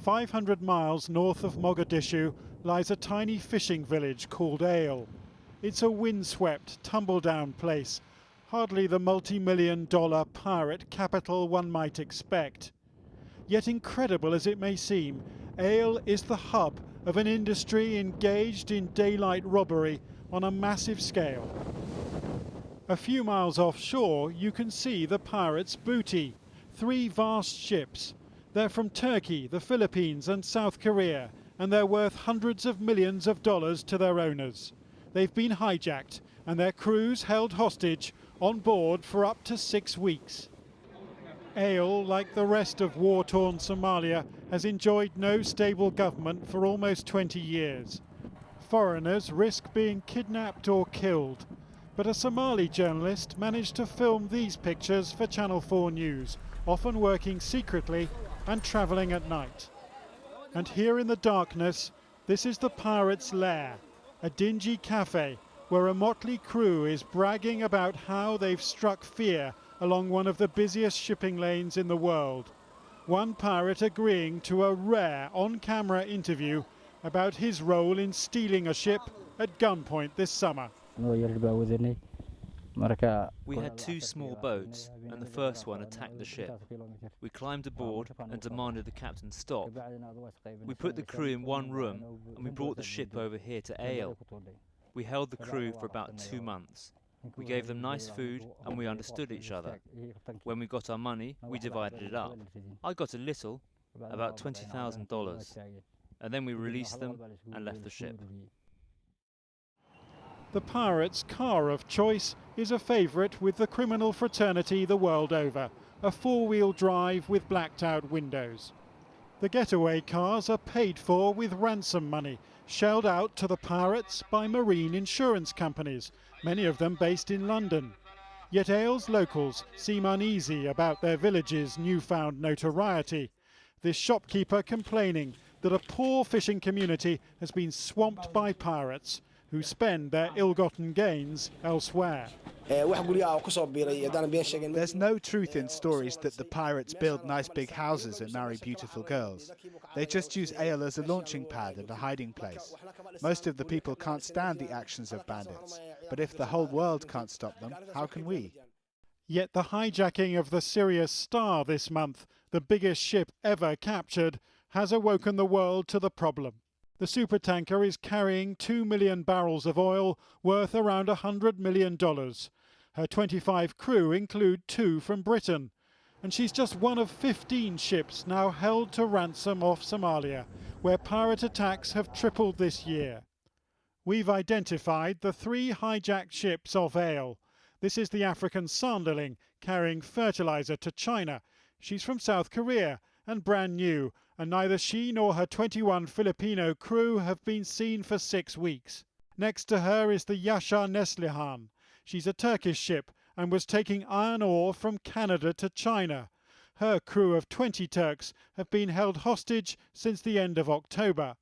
500 miles north of Mogadishu lies a tiny fishing village called Ale. It's a windswept, tumble-down place, hardly the multi-million-dollar pirate capital one might expect. Yet incredible as it may seem, Ale is the hub of an industry engaged in daylight robbery on a massive scale. A few miles offshore you can see the pirates' booty, 3 vast ships. They're from Turkey, the Philippines and South Korea, and they're worth hundreds of millions of dollars to their owners. They've been hijacked and their crews held hostage on board for up to 6 weeks. Ale, like the rest of war-torn Somalia, has enjoyed no stable government for almost 20 years. Foreigners risk being kidnapped or killed. But a Somali journalist managed to film these pictures for Channel 4 News, often working secretly and travelling at night. And here in the darkness, this is the pirates' lair, a dingy cafe where a motley crew is bragging about how they've struck fear along one of the busiest shipping lanes in the world. One pirate agreeing to a rare on-camera interview about his role in stealing a ship at gunpoint this summer. We had 2 small boats, and the first one attacked the ship. We climbed aboard and demanded the captain stop. We put the crew in one room, and we brought the ship over here to Ale. We held the crew for about 2 months. We gave them nice food, and we understood each other. When we got our money, we divided it up. I got a little, about $20,000, and then we released them and left the ship. The pirates' car of choice is a favourite with the criminal fraternity the world over, a 4-wheel drive with blacked-out windows. The getaway cars are paid for with ransom money, shelled out to the pirates by marine insurance companies, many of them based in London. Yet Ale's locals seem uneasy about their village's newfound notoriety. This shopkeeper complaining that a poor fishing community has been swamped by pirates who spend their ill-gotten gains elsewhere. There's no truth in stories that the pirates build nice big houses and marry beautiful girls. They just use Ale as a launching pad and a hiding place. Most of the people can't stand the actions of bandits, but if the whole world can't stop them, how can we? Yet the hijacking of the Sirius Star this month, the biggest ship ever captured, has awoken the world to the problem. The supertanker is carrying 2 million barrels of oil worth around $100 million. Her 25 crew include 2 from Britain. And she's just one of 15 ships now held to ransom off Somalia, where pirate attacks have tripled this year. We've identified the 3 hijacked ships off Ale. This is the African Sanderling, carrying fertilizer to China. She's from South Korea and brand new, and neither she nor her 21 Filipino crew have been seen for 6 weeks. Next to her is the Yasha Neslihan. She's a Turkish ship and was taking iron ore from Canada to China. Her crew of 20 Turks have been held hostage since the end of October.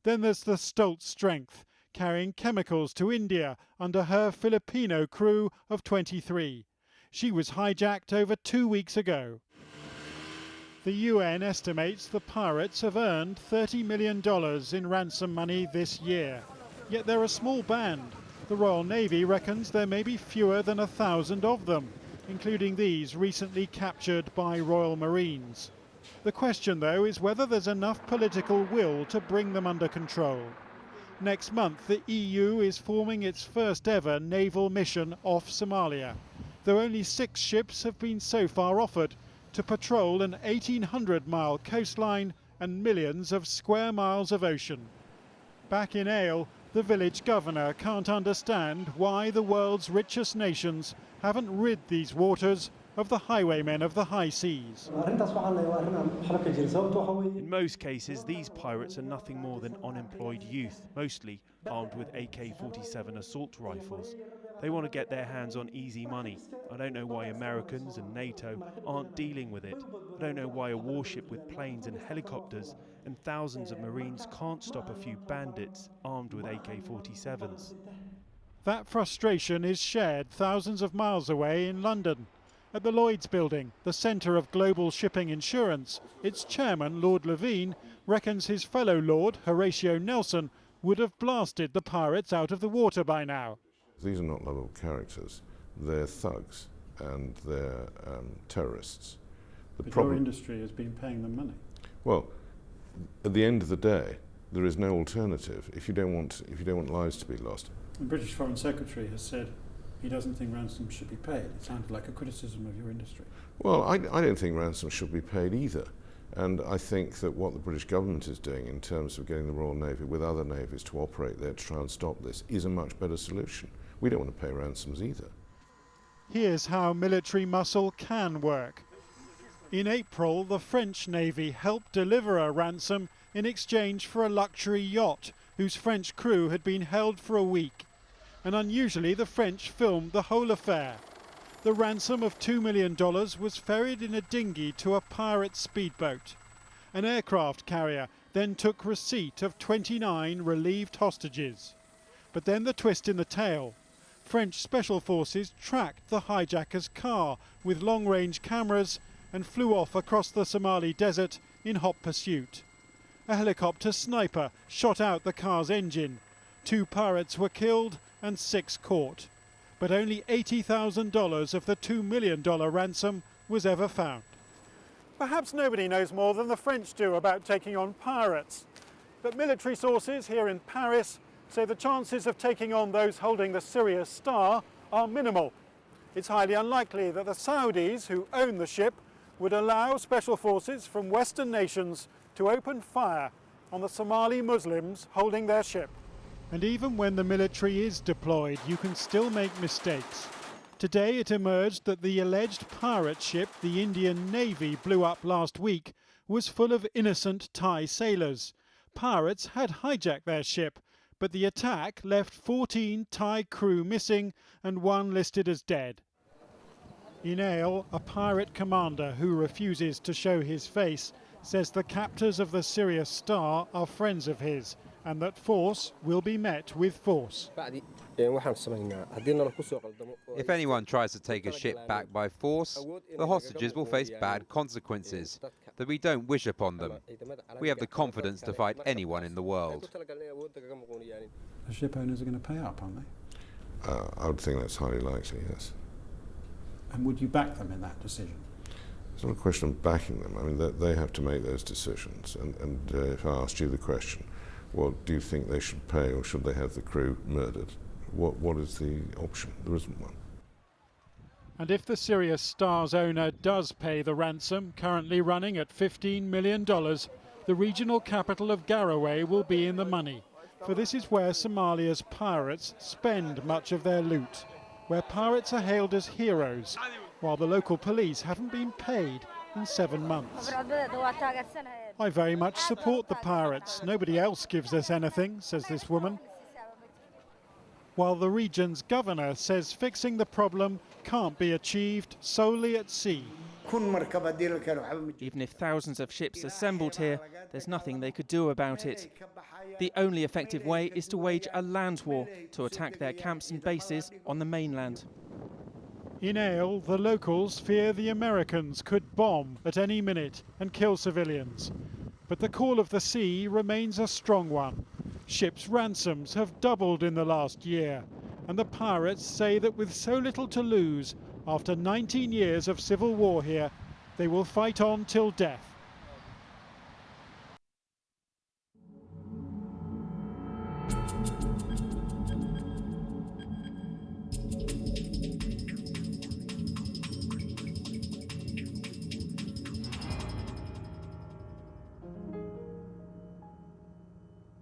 Then there's the Stolz Strength, carrying chemicals to India under her Filipino crew of 23. She was hijacked over 2 weeks ago. The UN estimates the pirates have earned $30 million in ransom money this year. Yet they're a small band. The Royal Navy reckons there may be fewer than 1,000 of them, including these recently captured by Royal Marines. The question, though, is whether there's enough political will to bring them under control. Next month, the EU is forming its first ever naval mission off Somalia, though only 6 ships have been so far offered to patrol an 1,800-mile coastline and millions of square miles of ocean. Back in Ale, the village governor can't understand why the world's richest nations haven't rid these waters of the highwaymen of the high seas. In most cases, these pirates are nothing more than unemployed youth, mostly armed with AK-47 assault rifles. They want to get their hands on easy money. I don't know why Americans and NATO aren't dealing with it. I don't know why a warship with planes and helicopters and thousands of Marines can't stop a few bandits armed with AK-47s. That frustration is shared thousands of miles away in London. At the Lloyds Building, the centre of global shipping insurance, its chairman, Lord Levine, reckons his fellow Lord, Horatio Nelson, would have blasted the pirates out of the water by now. These are not lovable characters. They're thugs and they're terrorists. But your industry has been paying them money. Well, at the end of the day, there is no alternative if you don't want lives to be lost. The British Foreign Secretary has said he doesn't think ransom should be paid. It sounded like a criticism of your industry. Well, I don't think ransom should be paid either. And I think that what the British government is doing in terms of getting the Royal Navy with other navies to operate there to try and stop this is a much better solution. We don't want to pay ransoms either. Here's how military muscle can work. In April, the French Navy helped deliver a ransom in exchange for a luxury yacht whose French crew had been held for a week. And unusually, the French filmed the whole affair. The ransom of $2 million was ferried in a dinghy to a pirate speedboat. An aircraft carrier then took receipt of 29 relieved hostages. But then the twist in the tale. French special forces tracked the hijacker's car with long-range cameras and flew off across the Somali desert in hot pursuit. A helicopter sniper shot out the car's engine. 2 pirates were killed and 6 caught. But only $80,000 of the $2 million ransom was ever found. Perhaps nobody knows more than the French do about taking on pirates. But military sources here in Paris say the chances of taking on those holding the Sirius Star are minimal. It's highly unlikely that the Saudis, who own the ship, would allow special forces from Western nations to open fire on the Somali Muslims holding their ship. And even when the military is deployed, you can still make mistakes. Today it emerged that the alleged pirate ship the Indian Navy blew up last week was full of innocent Thai sailors. Pirates had hijacked their ship, but the attack left 14 Thai crew missing and 1 listed as dead. In Ale, a pirate commander who refuses to show his face says the captors of the Sirius Star are friends of his and that force will be met with force. If anyone tries to take a ship back by force, the hostages will face bad consequences that we don't wish upon them. We have the confidence to fight anyone in the world. The ship owners are going to pay up, aren't they? I would think that's highly likely, yes. And would you back them in that decision? It's not a question of backing them. I mean, they have to make those decisions. And if I asked you the question, well, do you think they should pay or should they have the crew murdered? What is the option? There isn't one. And if the Sirius Star's owner does pay the ransom, currently running at $15 million, the regional capital of Garowe will be in the money. For this is where Somalia's pirates spend much of their loot, where pirates are hailed as heroes, while the local police haven't been paid in 7 months. I very much support the pirates. Nobody else gives us anything, says this woman. While the region's governor says fixing the problem can't be achieved solely at sea. Even if thousands of ships assembled here, there's nothing they could do about it. The only effective way is to wage a land war to attack their camps and bases on the mainland. In Ale, the locals fear the Americans could bomb at any minute and kill civilians. But the call of the sea remains a strong one. Ships' ransoms have doubled in the last year, and the pirates say that with so little to lose, after 19 years of civil war here, they will fight on till death.